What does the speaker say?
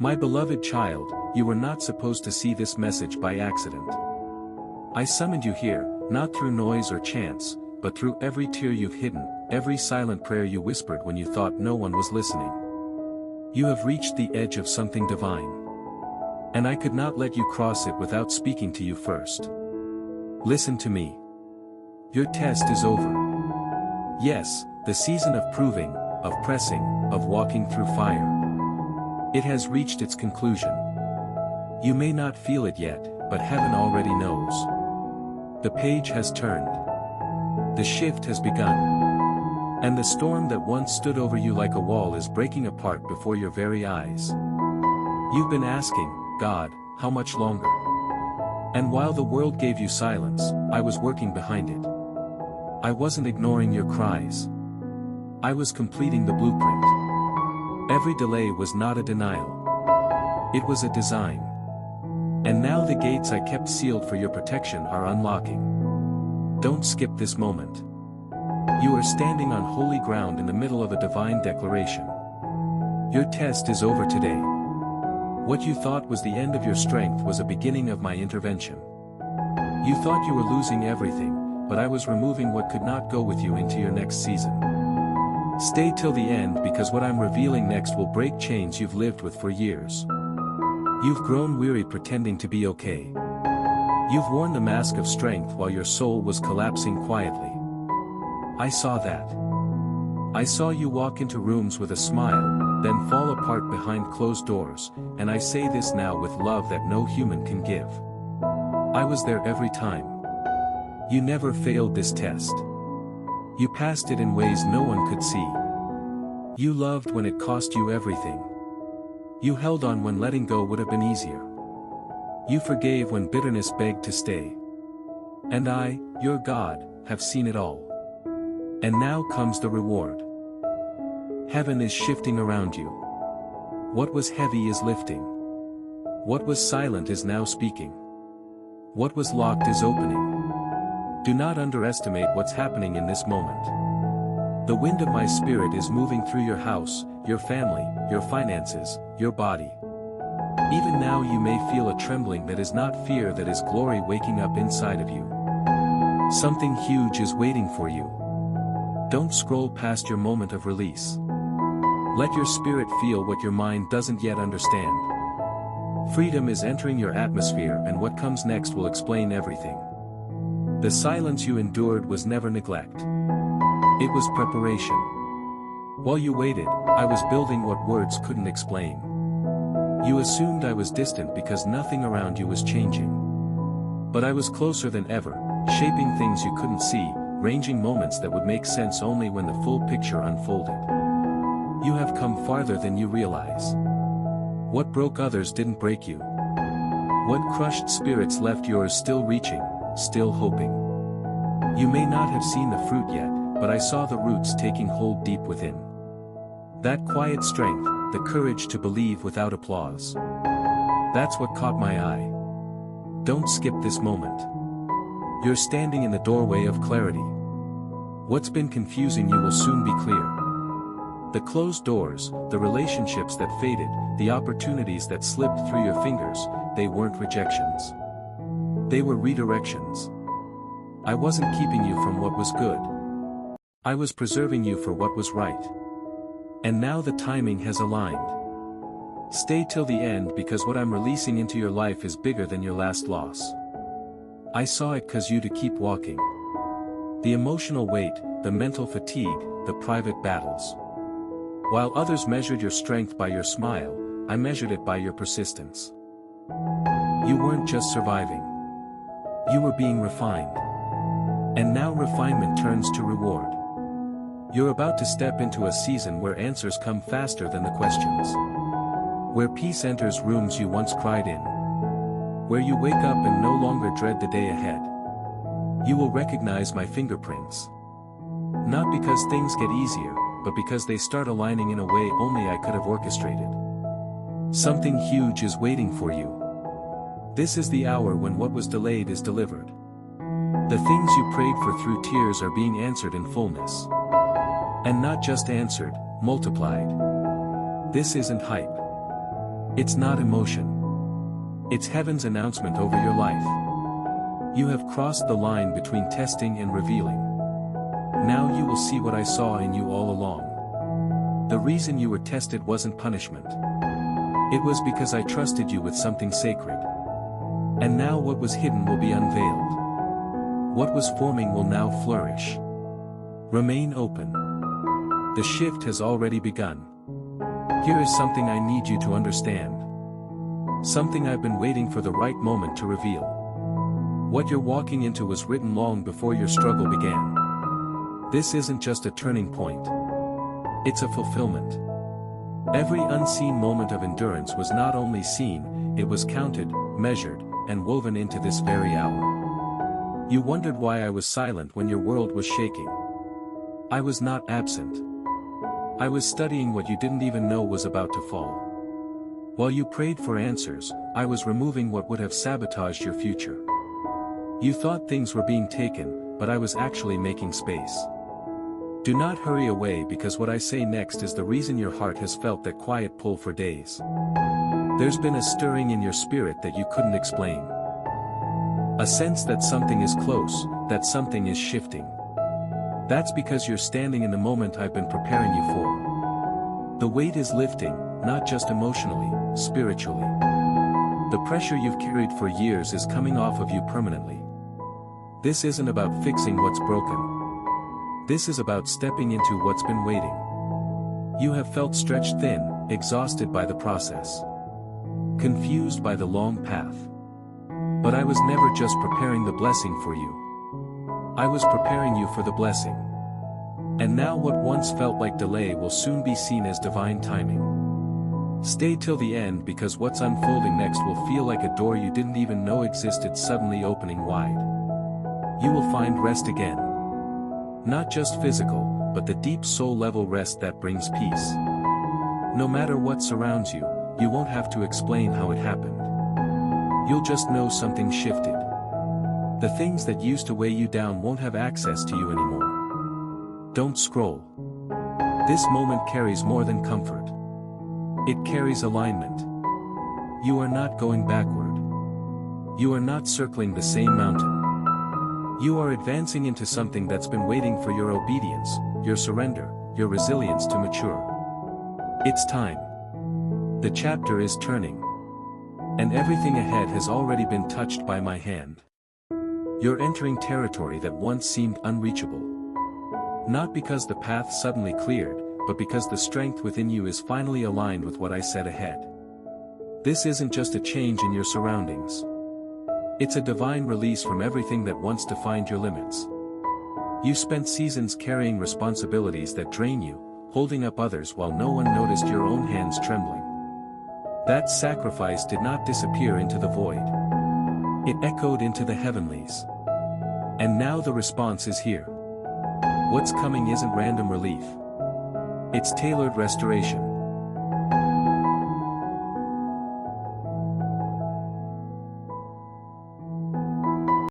My beloved child, you were not supposed to see this message by accident. I summoned you here, not through noise or chance, but through every tear you've hidden, every silent prayer you whispered when you thought no one was listening. You have reached the edge of something divine. And I could not let you cross it without speaking to you first. Listen to me. Your test is over. Yes, the season of proving, of pressing, of walking through fire. It has reached its conclusion. You may not feel it yet, but heaven already knows. The page has turned. The shift has begun. And the storm that once stood over you like a wall is breaking apart before your very eyes. You've been asking, God, how much longer? And while the world gave you silence, I was working behind it. I wasn't ignoring your cries. I was completing the blueprint. Every delay was not a denial. It was a design. And now the gates I kept sealed for your protection are unlocking. Don't skip this moment. You are standing on holy ground in the middle of a divine declaration. Your test is over today. What you thought was the end of your strength was a beginning of my intervention. You thought you were losing everything, but I was removing what could not go with you into your next season. Stay till the end because what I'm revealing next will break chains you've lived with for years. You've grown weary pretending to be okay. You've worn the mask of strength while your soul was collapsing quietly. I saw that. I saw you walk into rooms with a smile, then fall apart behind closed doors, and I say this now with love that no human can give. I was there every time. You never failed this test. You passed it in ways no one could see. You loved when it cost you everything. You held on when letting go would have been easier. You forgave when bitterness begged to stay. And I, your God, have seen it all. And now comes the reward. Heaven is shifting around you. What was heavy is lifting. What was silent is now speaking. What was locked is opening. Do not underestimate what's happening in this moment. The wind of my spirit is moving through your house, your family, your finances, your body. Even now you may feel a trembling that is not fear, that is glory waking up inside of you. Something huge is waiting for you. Don't scroll past your moment of release. Let your spirit feel what your mind doesn't yet understand. Freedom is entering your atmosphere, and what comes next will explain everything. The silence you endured was never neglect. It was preparation. While you waited, I was building what words couldn't explain. You assumed I was distant because nothing around you was changing. But I was closer than ever, shaping things you couldn't see, arranging moments that would make sense only when the full picture unfolded. You have come farther than you realize. What broke others didn't break you. What crushed spirits left yours still reaching, still hoping. You may not have seen the fruit yet, but I saw the roots taking hold deep within. That quiet strength, the courage to believe without applause. That's what caught my eye. Don't skip this moment. You're standing in the doorway of clarity. What's been confusing you will soon be clear. The closed doors, the relationships that faded, the opportunities that slipped through your fingers, they weren't rejections. They were redirections. I wasn't keeping you from what was good. I was preserving you for what was right. And now the timing has aligned. Stay till the end because what I'm releasing into your life is bigger than your last loss. I saw it cause you to keep walking. The emotional weight, the mental fatigue, the private battles. While others measured your strength by your smile, I measured it by your persistence. You weren't just surviving. You were being refined. And now refinement turns to reward. You're about to step into a season where answers come faster than the questions. Where peace enters rooms you once cried in. Where you wake up and no longer dread the day ahead. You will recognize my fingerprints. Not because things get easier, but because they start aligning in a way only I could have orchestrated. Something huge is waiting for you. This is the hour when what was delayed is delivered. The things you prayed for through tears are being answered in fullness. And not just answered, multiplied. This isn't hype. It's not emotion. It's heaven's announcement over your life. You have crossed the line between testing and revealing. Now you will see what I saw in you all along. The reason you were tested wasn't punishment. It was because I trusted you with something sacred. And now what was hidden will be unveiled. What was forming will now flourish. Remain open. The shift has already begun. Here is something I need you to understand. Something I've been waiting for the right moment to reveal. What you're walking into was written long before your struggle began. This isn't just a turning point. It's a fulfillment. Every unseen moment of endurance was not only seen, it was counted, measured, and woven into this very hour. You wondered why I was silent when your world was shaking. I was not absent. I was studying what you didn't even know was about to fall. While you prayed for answers, I was removing what would have sabotaged your future. You thought things were being taken, but I was actually making space. Do not hurry away, because what I say next is the reason your heart has felt that quiet pull for days. There's been a stirring in your spirit that you couldn't explain. A sense that something is close, that something is shifting. That's because you're standing in the moment I've been preparing you for. The weight is lifting, not just emotionally, spiritually. The pressure you've carried for years is coming off of you permanently. This isn't about fixing what's broken. This is about stepping into what's been waiting. You have felt stretched thin, exhausted by the process. Confused by the long path. But I was never just preparing the blessing for you. I was preparing you for the blessing. And now what once felt like delay will soon be seen as divine timing. Stay till the end, because what's unfolding next will feel like a door you didn't even know existed suddenly opening wide. You will find rest again. Not just physical, but the deep soul-level rest that brings peace. No matter what surrounds you, you won't have to explain how it happened. You'll just know something shifted. The things that used to weigh you down won't have access to you anymore. Don't scroll. This moment carries more than comfort. It carries alignment. You are not going backward. You are not circling the same mountain. You are advancing into something that's been waiting for your obedience, your surrender, your resilience to mature. It's time. The chapter is turning. And everything ahead has already been touched by my hand. You're entering territory that once seemed unreachable. Not because the path suddenly cleared, but because the strength within you is finally aligned with what I said ahead. This isn't just a change in your surroundings. It's a divine release from everything that once defined your limits. You spent seasons carrying responsibilities that drain you, holding up others while no one noticed your own hands trembling. That sacrifice did not disappear into the void. It echoed into the heavenlies. And now the response is here. What's coming isn't random relief. It's tailored restoration.